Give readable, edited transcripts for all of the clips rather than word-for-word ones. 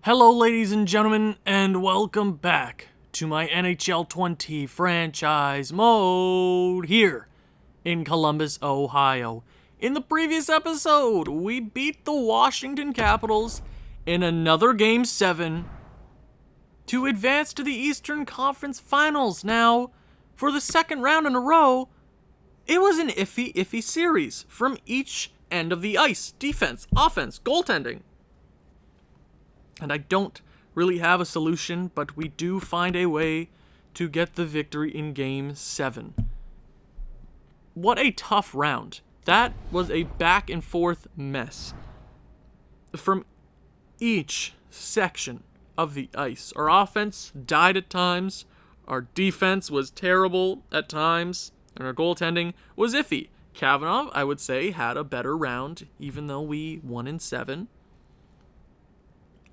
Hello, ladies and gentlemen, and welcome back to my NHL 20 franchise mode here in Columbus, Ohio. In the previous episode, we beat the Washington Capitals in another Game 7 to advance to the Eastern Conference Finals. Now, for the second round in a row, it was an iffy series from each end of the ice. Defense, offense, goaltending. And I don't really have a solution, but we do find a way to get the victory in Game 7. What a tough round. That was a back and forth mess from each section of the ice. Our offense died at times, our defense was terrible at times, and our goaltending was iffy. Kavanaugh, I would say, had a better round, even though we won in 7.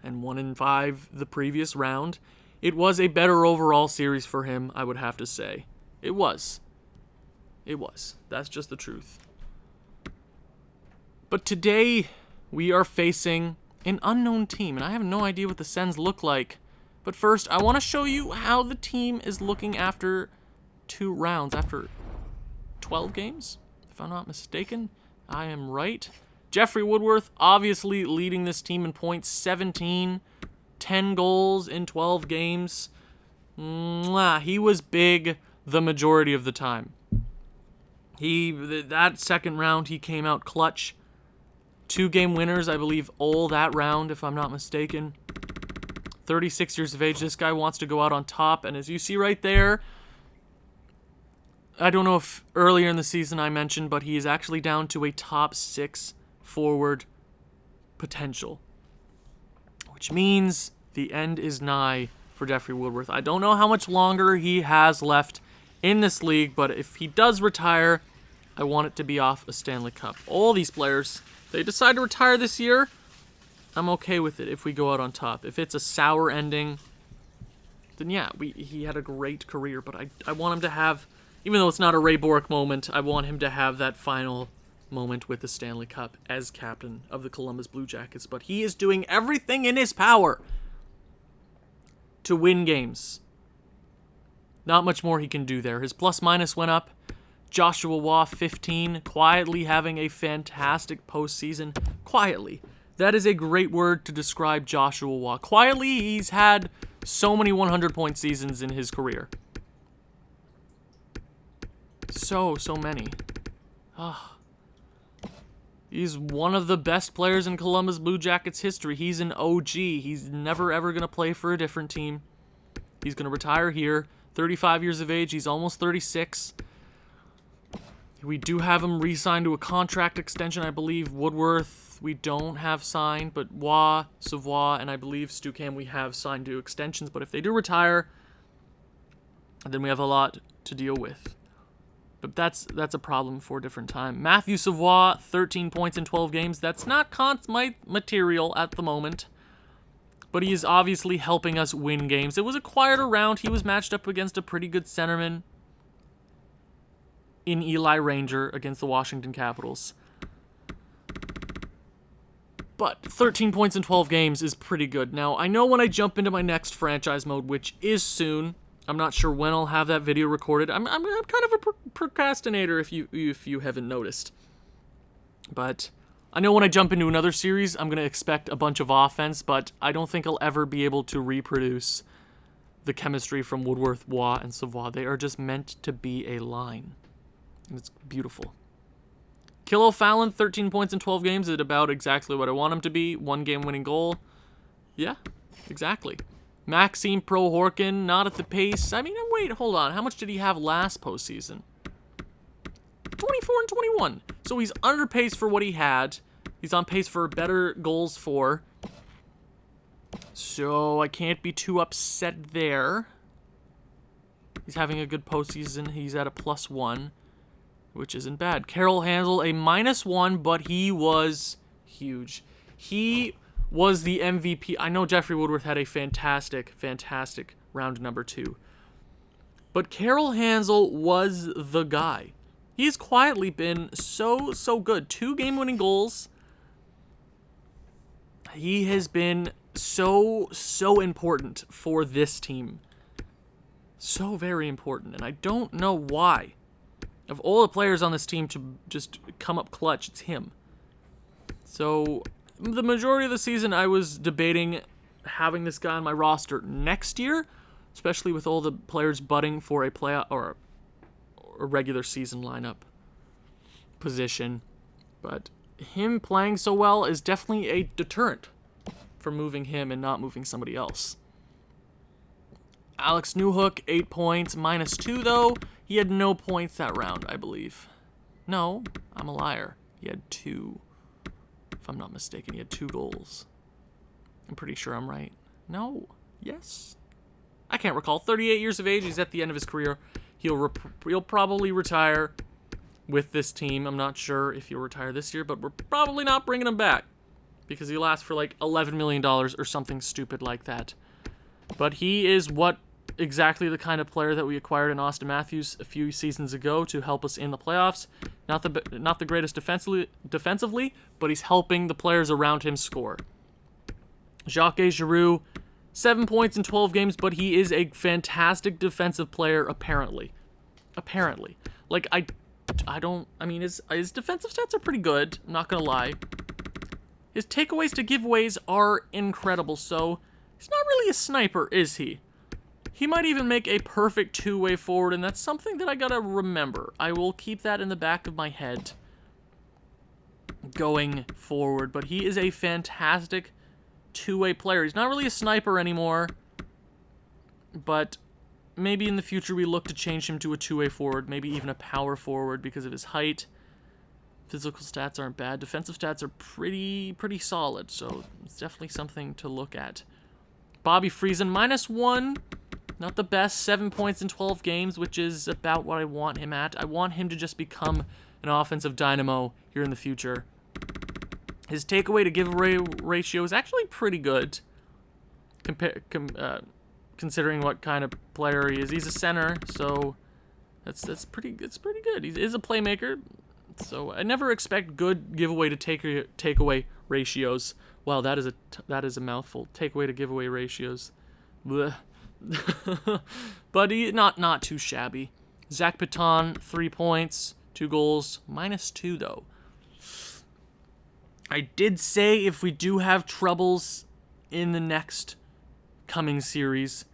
And 1 in 5 the previous round. It was a better overall series for him, I would have to say. It was. That's just the truth. But today, we are facing an unknown team, and I have no idea what the Sens look like. But first, I want to show you how the team is looking after 2 rounds, after 12 games, if I'm not mistaken. I am right. Jeffrey Woodworth obviously leading this team in points, 17, 10 goals in 12 games. He was big the majority of the time. That second round, he came out clutch. 2 game winners, I believe, all that round, if I'm not mistaken. 36 years of age, this guy wants to go out on top, and as you see right there, I don't know if earlier in the season I mentioned, but he is actually down to a top 6 forward potential, which means the end is nigh for Jeffrey Woodworth. I don't know how much longer he has left in this league, but if he does retire, I want it to be off a Stanley Cup. All these players, if they decide to retire this year, I'm okay with it if we go out on top. If it's a sour ending, then yeah, he had a great career, but I want him to have, even though it's not a Ray Bourque moment, I want him to have that final moment with the Stanley Cup as captain of the Columbus Blue Jackets, but he is doing everything in his power to win games. Not much more he can do there. His plus-minus went up. Joshua Waugh, 15, quietly having a fantastic postseason. Quietly. That is a great word to describe Joshua Waugh. Quietly, he's had so many 100-point seasons in his career. So many. He's one of the best players in Columbus Blue Jackets history. He's an OG. He's never, ever going to play for a different team. He's going to retire here. 35 years of age. He's almost 36. We do have him re-signed to a contract extension. I believe Woodworth we don't have signed, but Waugh, Savoie, and I believe Stucam we have signed to extensions. But if they do retire, then we have a lot to deal with. But that's a problem for a different time. Matthew Savoie, 13 points in 12 games. That's not Conn material at the moment, but he is obviously helping us win games. It was a quieter round. He was matched up against a pretty good centerman in Eli Ranger against the Washington Capitals. But 13 points in 12 games is pretty good. Now, I know when I jump into my next franchise mode, which is soon, I'm not sure when I'll have that video recorded. I'm kind of a procrastinator if you haven't noticed. But I know when I jump into another series, I'm going to expect a bunch of offense, but I don't think I'll ever be able to reproduce the chemistry from Woodworth, Waugh, and Savoie. They are just meant to be a line. And it's beautiful. Kilo Fallon, 13 points in 12 games, is about exactly what I want him to be. 1 game-winning goal. Yeah, exactly. Maxime Prohorkin, not at the pace. I mean, wait, hold on. How much did he have last postseason? 24 and 21. So he's under pace for what he had. He's on pace for better goals for. So I can't be too upset there. He's having a good postseason. He's at a +1, which isn't bad. Carol Hansel, a -1, but he was huge. He was the MVP. I know Jeffrey Woodworth had a fantastic round number 2. But Carol Hansel was the guy. He's quietly been so good. 2 game-winning goals. He has been so important for this team. So very important, and I don't know why. Of all the players on this team to just come up clutch, it's him. So, the majority of the season I was debating having this guy on my roster next year, especially with all the players budding for a playoff or a regular season lineup position. But him playing so well is definitely a deterrent for moving him and not moving somebody else. Alex Newhook, 8 points, -2 though. He had no points that round, I believe. No, I'm a liar. He had 2. If I'm not mistaken, he had 2 goals. I'm pretty sure I'm right. No. Yes. I can't recall. 38 years of age. He's at the end of his career. He'll probably retire with this team. I'm not sure if he'll retire this year, but we're probably not bringing him back because he'll last for like $11 million or something stupid like that. But he is exactly the kind of player that we acquired in Austin Matthews a few seasons ago to help us in the playoffs. Not the greatest defensively, but he's helping the players around him score. Jacques Giroux, 7 points in 12 games, but he is a fantastic defensive player, apparently. Like, I mean, his defensive stats are pretty good, I'm not gonna lie. His takeaways to giveaways are incredible, so he's not really a sniper, is he? He might even make a perfect two-way forward, and that's something that I gotta remember. I will keep that in the back of my head going forward, but he is a fantastic two-way player. He's not really a sniper anymore, but maybe in the future we look to change him to a two-way forward, maybe even a power forward because of his height. Physical stats aren't bad. Defensive stats are pretty solid, so it's definitely something to look at. Bobby Friesen, -1. Not the best, 7 points in 12 games, which is about what I want him at. I want him to just become an offensive dynamo here in the future. His takeaway to giveaway ratio is actually pretty good, considering what kind of player he is. He's a center, so that's pretty good. He is a playmaker, so I never expect good giveaway to takeaway ratios. Wow, that is a mouthful. Takeaway to giveaway ratios. Blech. But he not too shabby. Zach Paton, 3 points, 2 goals, -2 though. I did say if we do have troubles in the next coming series,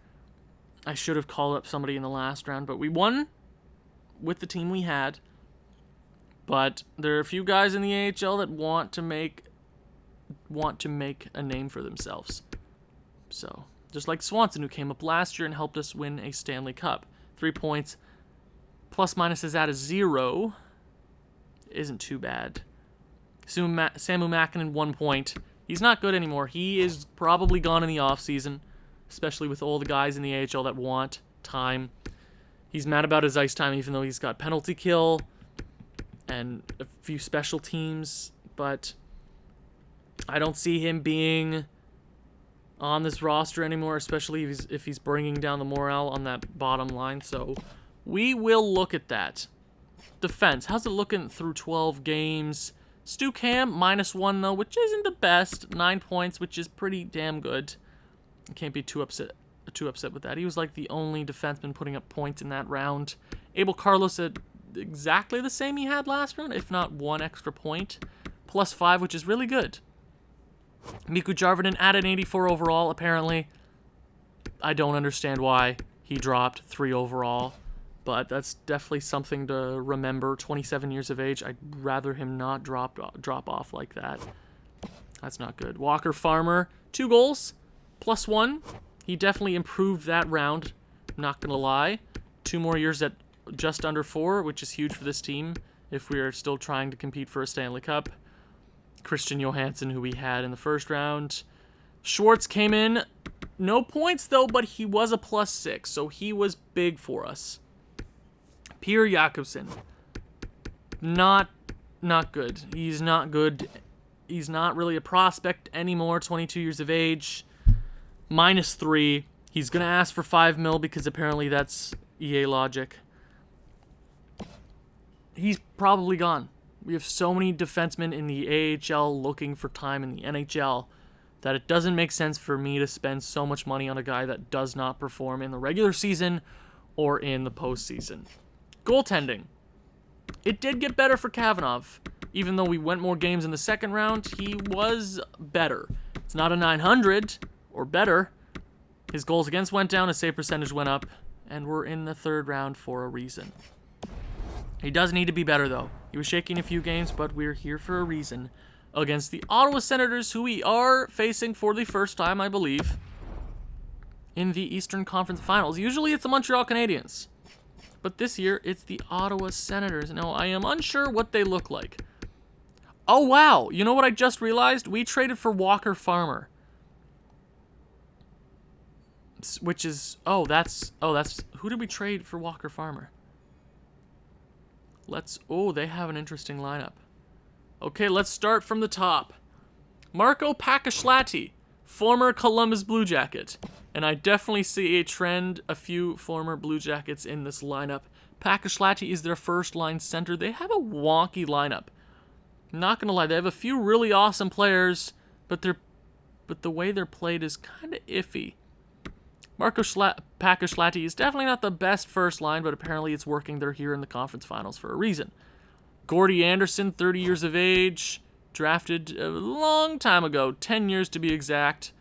I should have called up somebody in the last round, but we won with the team we had. But there are a few guys in the AHL that want to make a name for themselves. So, just like Swanson, who came up last year and helped us win a Stanley Cup. 3 points. Plus minus is at a 0. Isn't too bad. Samu Makinen, 1 point. He's not good anymore. He is probably gone in the offseason, especially with all the guys in the AHL that want time. He's mad about his ice time, even though he's got penalty kill and a few special teams, but I don't see him being on this roster anymore, especially if he's bringing down the morale on that bottom line, so we will look at that. Defense, how's it looking through 12 games? Stu Cam, -1 though, which isn't the best. 9 points, which is pretty damn good. I can't be too upset with that. He was like the only defenseman putting up points in that round. Abel Carlos at exactly the same he had last round, if not 1 extra point. +5, which is really good. Mikko Jarvinen at an 84 overall, apparently. I don't understand why he dropped 3 overall, but that's definitely something to remember. 27 years of age. I'd rather him not drop off like that. That's not good. Walker Farmer, 2 goals, +1. He definitely improved that round, not going to lie. 2 more years at just under 4, which is huge for this team if we are still trying to compete for a Stanley Cup. Christian Johansson, who we had in the first round. Schwartz came in, no points though, but he was a +6, so he was big for us. Pierre Jakobsen, not good. He's not good. He's not really a prospect anymore. 22 years of age, -3. He's gonna ask for 5 mil because apparently that's EA logic. He's probably gone. We have so many defensemen in the AHL looking for time in the NHL that it doesn't make sense for me to spend so much money on a guy that does not perform in the regular season or in the postseason. Goaltending. It did get better for Kavanagh. Even though we went more games in the second round, he was better. It's not a 900 or better. His goals against went down, his save percentage went up, and we're in the third round for a reason. He does need to be better, though. He was shaking a few games, but we're here for a reason. Against the Ottawa Senators, who we are facing for the first time, I believe, in the Eastern Conference Finals. Usually it's the Montreal Canadiens, but this year it's the Ottawa Senators. Now, I am unsure what they look like. Oh, wow. You know what I just realized? We traded for Walker Farmer. Which is... that's... Who did we trade for Walker Farmer? They have an interesting lineup. Okay, let's start from the top. Marco Pakashlati, former Columbus Blue Jacket. And I definitely see a few former Blue Jackets in this lineup. Pakashlati is their first-line center. They have a wonky lineup. Not gonna lie, they have a few really awesome players, but the way they're played is kind of iffy. Marco Pakashlati is definitely not the best first line, but apparently it's working. They're here in the conference finals for a reason. Gordy Anderson, 30 years of age, drafted a long time ago, 10 years to be exact.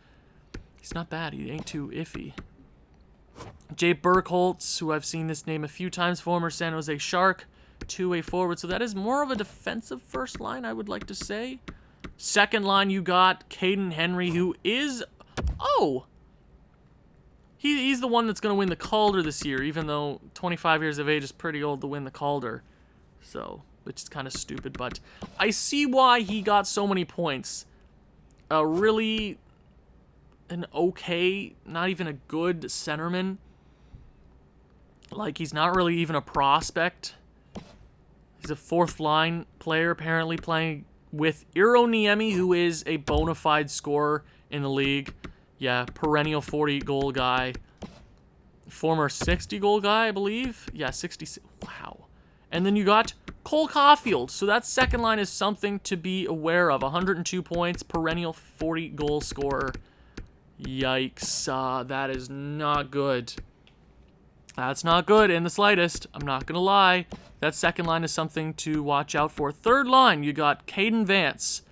He's not bad. He ain't too iffy. Jay Burkholz, who I've seen this name a few times, former San Jose Shark, two-way forward. So that is more of a defensive first line, I would like to say. Second line, you got Caden Henry, who is... He's the one that's going to win the Calder this year, even though 25 years of age is pretty old to win the Calder. So, which is kind of stupid, but I see why he got so many points. Really an okay, not even a good centerman. Like, he's not really even a prospect. He's a fourth-line player, apparently playing with Iro Niemi, who is a bona fide scorer in the league. Yeah, perennial 40-goal guy. Former 60-goal guy, I believe. Yeah, 60. Wow. And then you got Cole Caulfield. So that second line is something to be aware of. 102 points, perennial 40-goal scorer. Yikes. That is not good. That's not good in the slightest. I'm not going to lie. That second line is something to watch out for. Third line, you got Caden Vance,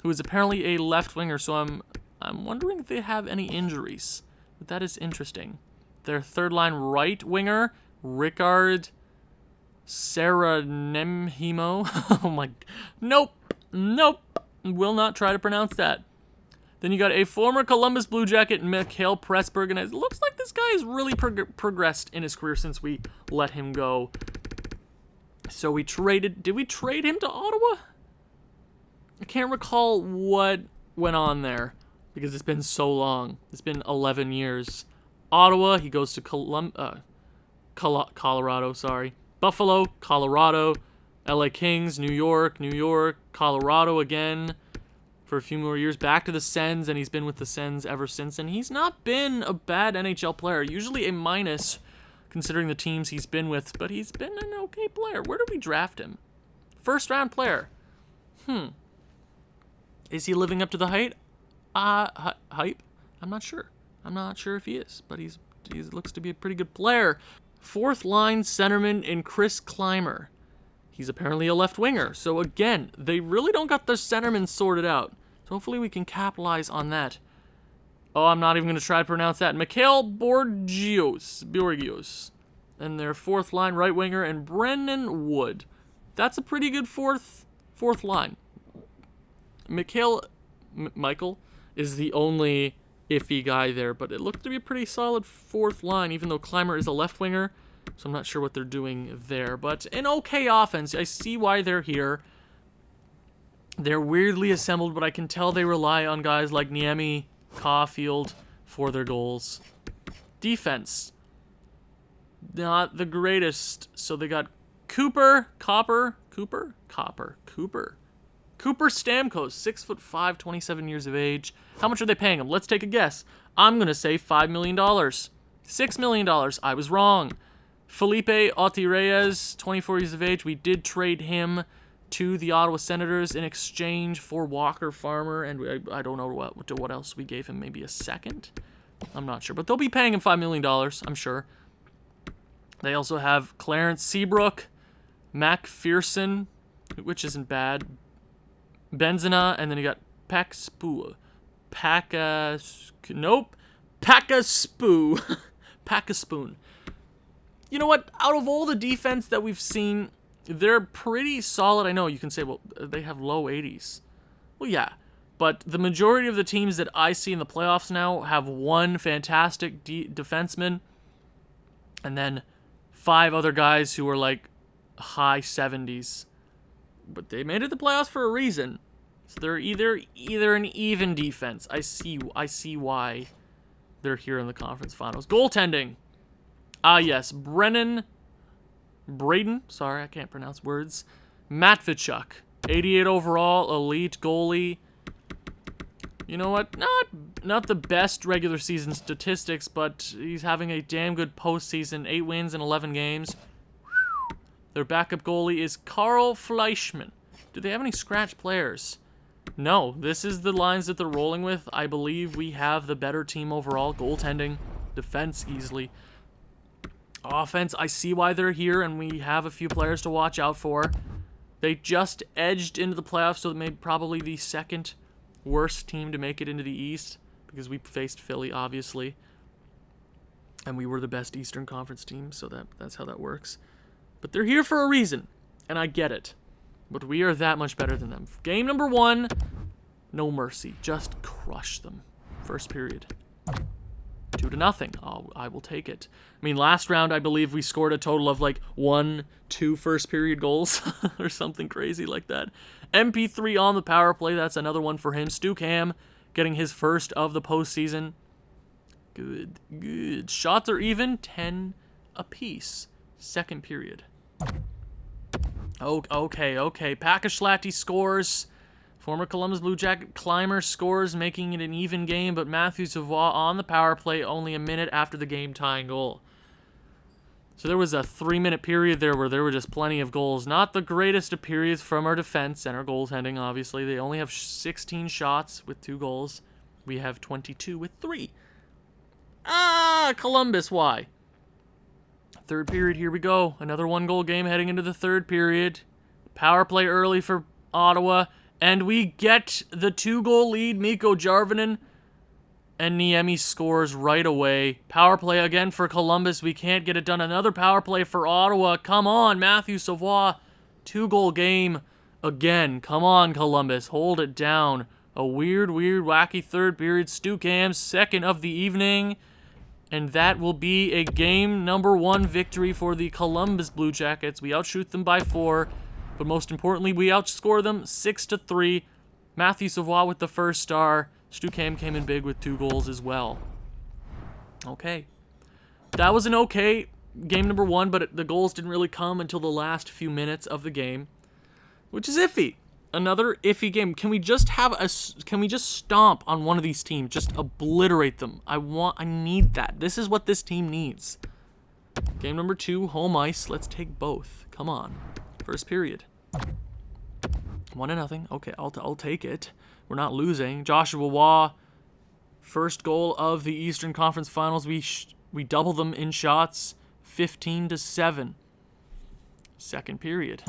who is apparently a left winger, so I'm wondering if they have any injuries. But that is interesting. Their third line right winger, Ricard Saranemhimo. Oh my... Nope. Will not try to pronounce that. Then you got a former Columbus Blue Jacket, Mikhail Pressburg, and it looks like this guy has really progressed in his career since we let him go. So we traded... Did we trade him to Ottawa? I can't recall what went on there, because it's been so long. It's been 11 years. Ottawa, he goes to Colorado, sorry. Buffalo, Colorado, LA Kings, New York, Colorado again for a few more years. Back to the Sens, and he's been with the Sens ever since. And he's not been a bad NHL player. Usually a minus, considering the teams he's been with, but he's been an okay player. Where did we draft him? First-round player. Is he living up to the hype? I'm not sure. I'm not sure if he is, but he looks to be a pretty good player. Fourth line centerman in Chris Kleimer. He's apparently a left winger. So again, they really don't got their centerman sorted out. So hopefully we can capitalize on that. Oh, I'm not even going to try to pronounce that. Mikhail Borgios. And their fourth line right winger, and Brendan Wood. That's a pretty good fourth line. Michael is the only iffy guy there, but it looked to be a pretty solid fourth line, even though Kleimer is a left winger, so I'm not sure what they're doing there. But an okay offense. I see why they're here. They're weirdly assembled, but I can tell they rely on guys like Niemi, Caulfield for their goals. Defense. Not the greatest. So they got Cooper Stamkos, 6'5", 27 years of age. How much are they paying him? Let's take a guess. I'm going to say $5 million. $6 million. I was wrong. Felipe Autierrez, 24 years of age. We did trade him to the Ottawa Senators in exchange for Walker Farmer, and I don't know what else we gave him, maybe a second? I'm not sure, but they'll be paying him $5 million, I'm sure. They also have Clarence Seabrook, McPherson, which isn't bad, Benzina, and then you got Pakaspoon. Pakaspoon. You know what? Out of all the defense that we've seen, they're pretty solid. I know you can say, well, they have low 80s. Well, yeah. But the majority of the teams that I see in the playoffs now have one fantastic defenseman and then 5 other guys who are like high 70s. But they made it the playoffs for a reason. So they're either an even defense. I see why they're here in the conference finals. Goaltending. Yes, Braden, sorry, I can't pronounce words. Matvichuk, 88 overall, elite goalie. You know what? Not the best regular season statistics, but he's having a damn good postseason. 8 wins in 11 games. Their backup goalie is Carl Fleischmann. Do they have any scratch players? No, this is the lines that they're rolling with. I believe we have the better team overall. Goaltending, defense easily. Offense, I see why they're here, and we have a few players to watch out for. They just edged into the playoffs, so they made probably the second worst team to make it into the East, because we faced Philly, obviously. And we were the best Eastern Conference team, so that's how that works. But they're here for a reason, and I get it. But we are that much better than them. Game number 1, no mercy. Just crush them. First period. 2-0. I will take it. I mean, last round, I believe we scored a total of like 1-2 first period goals or something crazy like that. MP3 on the power play. That's another one for him. Stu Cam getting his first of the postseason. Good. Shots are even. 10 apiece. Second period. Okay. Pakashlati scores. Former Columbus Blue Jacket climber scores, making it an even game, but Matthew Savoie on the power play only a minute after the game-tying goal. So there was a 3-minute period there where there were just plenty of goals. Not the greatest of periods from our defense and our goaltending, obviously. They only have 16 shots with 2 goals. We have 22 with 3. Columbus, why? Third period, here we go. Another 1-goal game heading into the third period. Power play early for Ottawa. And we get the 2-goal lead. Mikko Jarvinen and Niemi scores right away. Power play again for Columbus. We can't get it done. Another power play for Ottawa. Come on, Matthew Savoie. 2-goal game again. Come on, Columbus. Hold it down. A weird, wacky third period. Stu Cam, second of the evening. And that will be a game number 1 victory for the Columbus Blue Jackets. We outshoot them by 4. But most importantly, we outscore them 6-3. Matthew Savoie with the first star. Stu Cam came in big with 2 goals as well. Okay. That was an okay game number 1, but the goals didn't really come until the last few minutes of the game, which is iffy. Another iffy game. Can we just stomp on one of these teams? Just obliterate them. I need that. This is what this team needs. Game number 2, home ice. Let's take both. Come on. First period. 1-0. Okay, I'll take it. We're not losing. Joshua Waugh, first goal of the Eastern Conference Finals. We double them in shots, 15-7. Second period.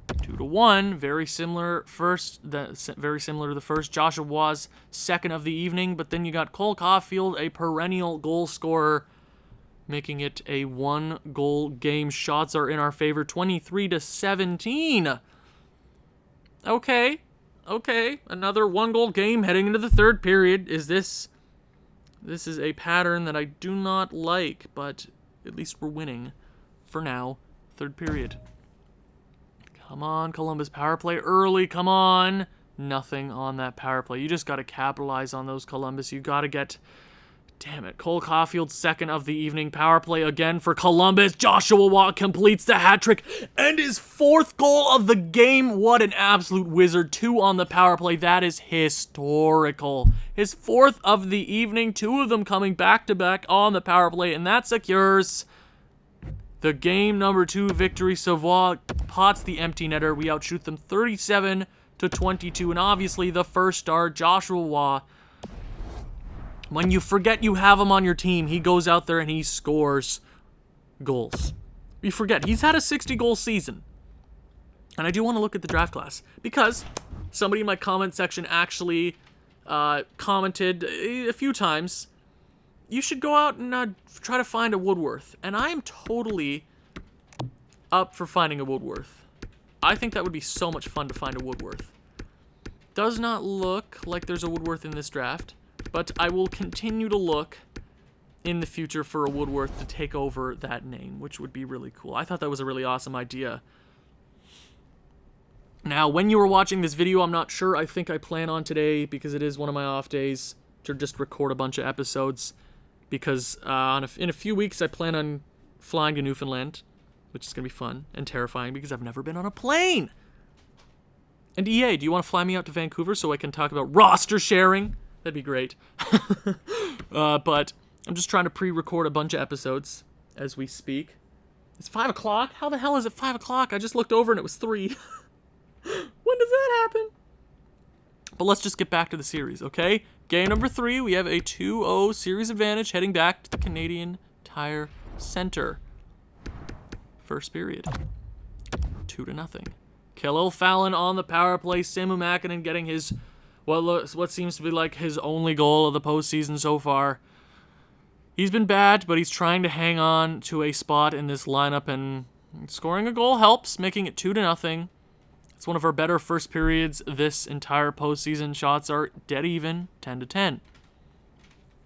2-1. Very similar to the first. Joshua Waugh's second of the evening, but then you got Cole Caulfield, a perennial goal scorer, making it a 1-goal game. Shots are in our favor, 23-17. Okay. Another 1-goal game heading into the third period. This is a pattern that I do not like, but at least we're winning for now. Third period. Come on, Columbus. Power play early. Come on. Nothing on that power play. You just got to capitalize on those, Columbus. You got to get... Damn it. Cole Caulfield, second of the evening. Power play again for Columbus. Joshua Waugh completes the hat trick and his 4th goal of the game. What an absolute wizard. 2 on the power play. That is historical. His 4th of the evening. 2 of them coming back-to-back on the power play, and that secures The game number 2 victory, Savoie pots the empty netter. We outshoot them 37-22, and obviously the first star, Joshua Waugh. When you forget you have him on your team, he goes out there and he scores goals. You forget, he's had a 60-goal season. And I do want to look at the draft class, because somebody in my comment section actually commented a few times, you should go out and try to find a Woodworth. And I am totally up for finding a Woodworth. I think that would be so much fun to find a Woodworth. Does not look like there's a Woodworth in this draft, but I will continue to look in the future for a Woodworth to take over that name, which would be really cool. I thought that was a really awesome idea. Now, when you were watching this video, I'm not sure. I think I plan on today, because it is one of my off days, to just record a bunch of episodes. Because in a few weeks, I plan on flying to Newfoundland, which is going to be fun and terrifying because I've never been on a plane. And EA, do you want to fly me out to Vancouver so I can talk about roster sharing? That'd be great. But I'm just trying to pre-record a bunch of episodes as we speak. It's 5 o'clock? How the hell is it 5 o'clock? I just looked over and it was 3. When does that happen? But let's just get back to the series, okay? Game number 3, we have a 2-0 series advantage heading back to the Canadian Tire Center. First period. 2-0. Khalil Fallon on the power play. Samu Makinen getting his, what seems to be like his only goal of the postseason so far. He's been bad, but he's trying to hang on to a spot in this lineup, and scoring a goal helps, making it 2-0. It's one of our better first periods this entire postseason. Shots are dead even, 10-10.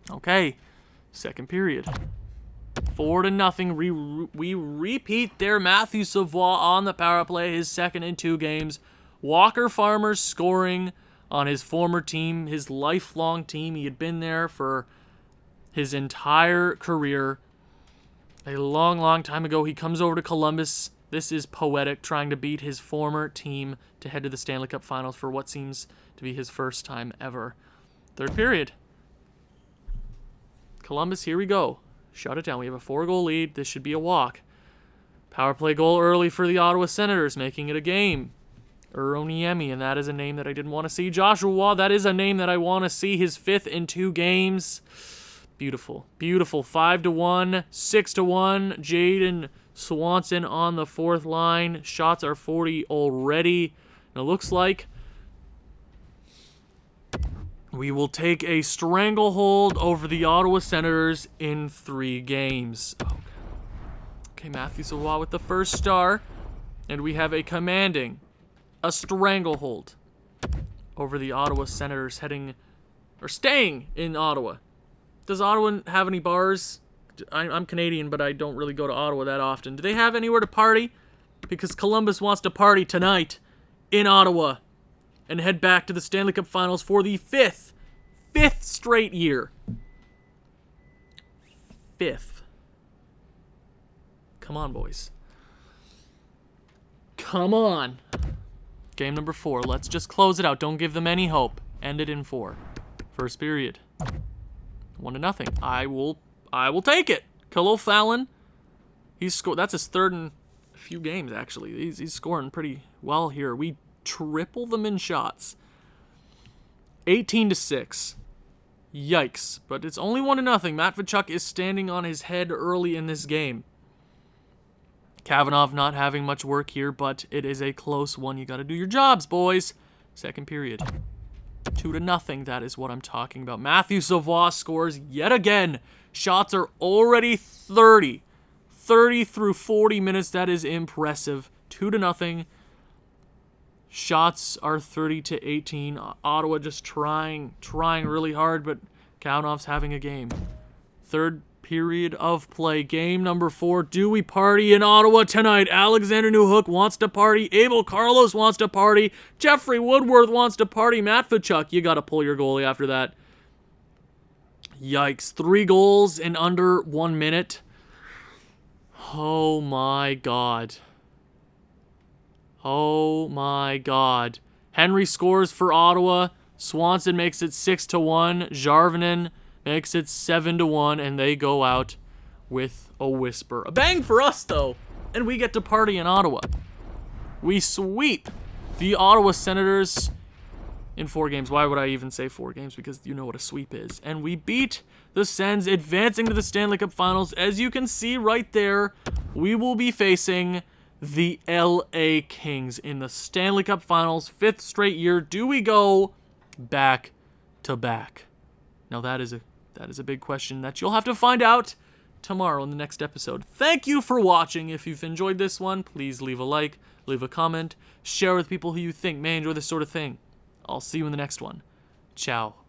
Okay, second period. 4-0. We repeat there. Matthew Savoie on the power play, his second in 2 games. Walker Farmer scoring on his former team, his lifelong team. He had been there for his entire career. A long, long time ago, he comes over to Columbus. This is poetic, trying to beat his former team to head to the Stanley Cup Finals for what seems to be his first time ever. Third period. Columbus, here we go. Shut it down. We have a 4-goal lead. This should be a walk. Power play goal early for the Ottawa Senators, making it a game. Uroniemi, and that is a name that I didn't want to see. Joshua Waugh, that is a name that I want to see. His 5th in 2 games. Beautiful. Beautiful. 5-1, 6-1. Jaden Swanson on the 4th line. Shots are 40 already. And it looks like we will take a stranglehold over the Ottawa Senators in 3 games. Okay, Matthew Savoie with the first star. And we have a stranglehold over the Ottawa Senators staying in Ottawa. Does Ottawa have any bars? I'm Canadian, but I don't really go to Ottawa that often. Do they have anywhere to party? Because Columbus wants to party tonight in Ottawa and head back to the Stanley Cup Finals for the 5th straight year. 5th. Come on, boys. Come on. Game number 4. Let's just close it out. Don't give them any hope. End it in 4. First period. 1-0. I will take it. Khalil Fallon. He's scored. That's his 3rd in a few games, actually. He's scoring pretty well here. We triple them in shots. 18-6. Yikes. But it's only 1-0. Matvichuk is standing on his head early in this game. Kavanagh not having much work here, but it is a close one. You got to do your jobs, boys. Second period. 2-0. That is what I'm talking about. Matthew Savoie scores yet again. Shots are already 30. 30 through 40 minutes. That is impressive. 2-0. Shots are 30-18. Ottawa just trying really hard, but Kavanagh's having a game. Third period of play. Game number 4. Do we party in Ottawa tonight? Alexander Newhook wants to party. Abel Carlos wants to party. Jeffrey Woodworth wants to party. Matvichuk, you got to pull your goalie after that. Yikes. 3 goals in under 1 minute. Oh my God. Oh my God. Henry scores for Ottawa. Swanson makes it 6-1. Jarvinen makes it 7-1, and they go out with a whisper. A bang for us, though, and we get to party in Ottawa. We sweep the Ottawa Senators in 4 games. Why would I even say 4 games? Because you know what a sweep is. And we beat the Sens, advancing to the Stanley Cup Finals. As you can see right there, we will be facing the LA Kings in the Stanley Cup Finals. 5th straight year. Do we go back to back? Now that is a big question that you'll have to find out tomorrow in the next episode. Thank you for watching. If you've enjoyed this one, please leave a like, leave a comment, share with people who you think may enjoy this sort of thing. I'll see you in the next one. Ciao.